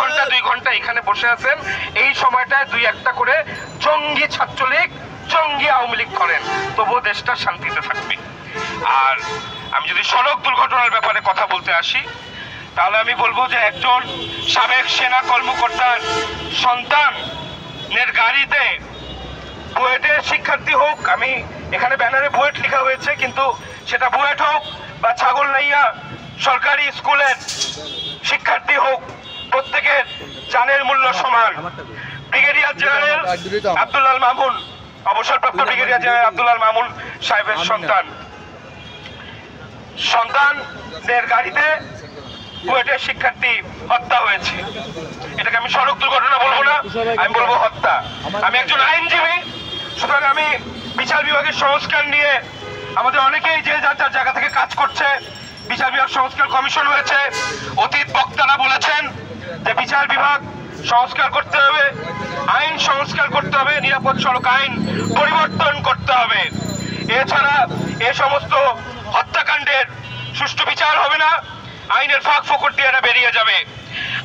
ঘন্টা 2 ঘন্টা এখানে বসে আছেন, এই সময়টায় 2-1টা করে জঙ্গি ছাত্রলীগ, জঙ্গি আওয়ামী লীগ করেন, তবুও দেশটা শান্তিতে থাকবে। আর আমি যদি সড়ক দুর্ঘটনার ব্যাপারে কথা বলতে আসি, তাহলে আমি বলবো যে একজন সাবেক সেনা কর্মকর্তার সন্তানের গাড়িতে বুয়েটের শিক্ষার্থী হোক, আমি এখানে ব্যানারে বুয়েট লেখা হয়েছে, কিন্তু সেটা বুয়েট হোক বা ছাগলনাইয়া সরকারি স্কুলের শিক্ষার্থী হোক, প্রত্যেকের জানের মূল্য সমান। ব্রিগেডিয়ার জেনারেল আব্দুল্লাহ মামুন, অবসরপ্রাপ্ত ব্রিগেডিয়ার জেনারেল আব্দুল্লাহ মামুন সাহেবের সন্তানদের গাড়িতে বুয়েটের শিক্ষার্থী হত্যা হয়েছে। এটাকে আমি সড়ক দুর্ঘটনা বলবো না, আমি বলবো হত্যা। আমি একজন আইনজীবী, সুতরাং আমি বিচার বিভাগের সংস্কার নিয়ে আমাদের অনেকেই যে যার যার জায়গা থেকে কাজ করছে। বিচার বিভাগ সংস্কার কমিশন হয়েছে, অতীত বক্তারা বলেছেন যে বিচার বিভাগ সংস্কার করতে হবে, আইন সংস্কার করতে হবে, নিরাপদ সড়ক আইন পরিবর্তন করতে হবে। এছাড়া এ সমস্ত হত্যাকাণ্ডের সুষ্ঠু বিচার হবে না, আইনের ফাঁক ফোকর দিয়ে এরা বেরিয়ে যাবে।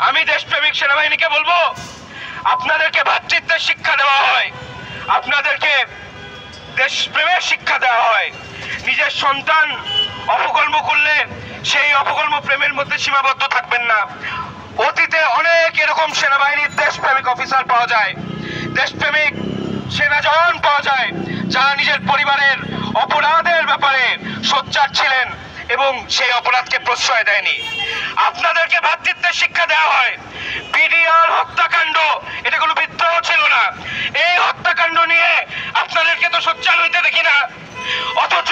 আমি দেশপ্রেমিক সেনাবাহিনীকে বলবো, আপনাদেরকে ভ্রাতৃত্বের শিক্ষা দেওয়া হয়, আপনাদেরকে দেশপ্রেমের শিক্ষা দেওয়া হয়। নিজের সন্তান অপকর্ম করলে সেই অপকর্ম প্রেমের মধ্যে সীমাবদ্ধ থাকবেন না। অতীতে অনেক এরকম সেনাবাহিনীর দেশপ্রেমিক অফিসার পাওয়া যায়, দেশপ্রেমিক সেনা জওয়ান পাওয়া যায়, যারা নিজের পরিবারের অপরাধের ব্যাপারে সোচ্চার ছিলেন এবং সেই অপরাধকে প্রশ্রয় দেয়নি। আপনাদেরকে ভ্রাতৃত্বের শিক্ষা দেওয়া হয়। বিডিআর হত্যাকাণ্ড এটা কোনো বিদ্রোহ ছিল না, এই হত্যাকাণ্ড নিয়ে আপনাদেরকে তো সোচ্চার হইতে দেখি না। অথচ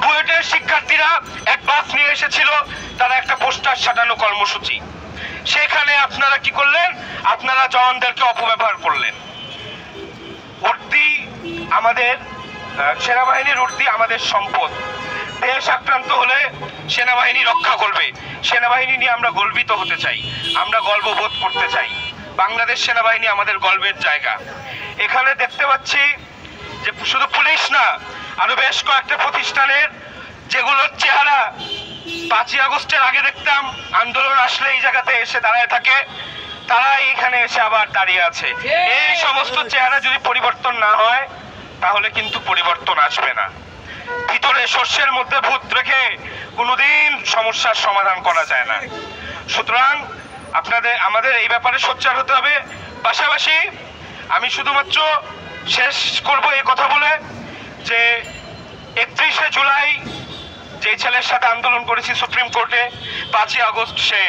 বুয়েটের শিক্ষার্থীরা এক বাস নিয়ে এসেছিল, তারা একটা পোস্টার সাটানো কর্মসূচি, সেখানে আপনারা কি করলেন? আপনারা জওয়ানদেরকে অপব্যবহার করলেন। উর্দি আমাদের সেনাবাহিনীর উর্দি আমাদের সম্পদ। দেশ আক্রান্ত হলে সেনাবাহিনী রক্ষা করবে। সেনাবাহিনী নিয়ে আমরা গর্বিত হতে চাই, আমরা গর্ববোধ করতে চাই। বাংলাদেশ সেনাবাহিনী আমাদের গর্বের জায়গা। এখানে দেখতে পাচ্ছি যে শুধু পুলিশ না, আরো বেশ কয়েকটা প্রতিষ্ঠানের যেগুলোর চেহারা 5ই আগস্টের আগে দেখতাম, আন্দোলন আসলে এই জায়গাতে এসে দাঁড়ায় থাকে, তারা এখানে এসে আবার দাঁড়িয়ে আছে। এই সমস্ত চেহারা যদি পরিবর্তন না হয়, তাহলে কিন্তু পরিবর্তন আসবে না। ভিতরে শস্যের মধ্যে ভূত রেখে কোনোদিন সমস্যার সমাধান করা যায় না। সুতরাং আমাদের এই ব্যাপারে সোচ্চার হতে হবে। পাশাপাশি আমি শুধুমাত্র শেষ করব এই কথা বলে যে 31শে জুলাই যে ছেলের সাথে আন্দোলন করেছি সুপ্রিম কোর্টে, 5ই আগস্ট সে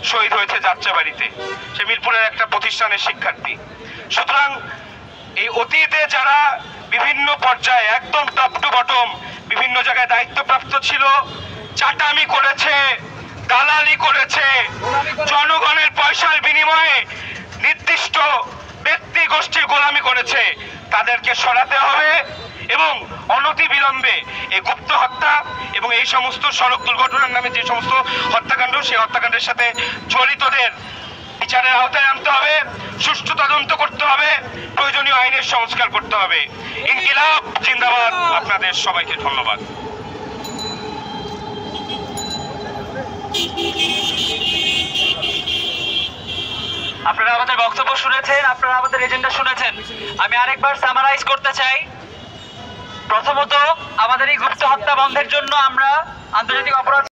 শহীদ হয়েছে যাত্রাবাড়িতে, সে মিরপুরের একটা প্রতিষ্ঠানের শিক্ষার্থী। সুতরাং এই অতীতে যারা বিভিন্ন পর্যায়ে একদম টপ টু বটম বিভিন্ন জায়গায় দায়িত্বপ্রাপ্ত ছিল, চাটামি করেছে, দালালি করেছে, জনগণের পয়সার বিনিময়ে নির্দিষ্ট ব্যক্তি গোষ্ঠীর গোলামি করেছে, তাদেরকে সরাতে হবে এবং অনতি বিলম্বে এই গুপ্ত হত্যা এবং এই সমস্ত সড়ক দুর্ঘটনার নামে যে সমস্ত হত্যাকাণ্ড, সেই হত্যাকাণ্ডের সাথে জড়িতদের বিচারের আওতায় আনতে হবে, সুষ্ঠু তদন্ত করতে হবে, প্রয়োজনীয় আইনের সংস্কার করতে হবে। ইনকিলাব জিন্দাবাদ। আপনাদের সবাইকে ধন্যবাদ। আপনারা আমাদের বক্তব্য শুনেছেন, আপনারা আমাদের এজেন্ডা শুনেছেন। আমি আরেকবার সামারাইজ করতে চাই। প্রথমত, আমাদের এই গুপ্ত হত্যা বন্ধের জন্য আমরা আন্তর্জাতিক অপরাধ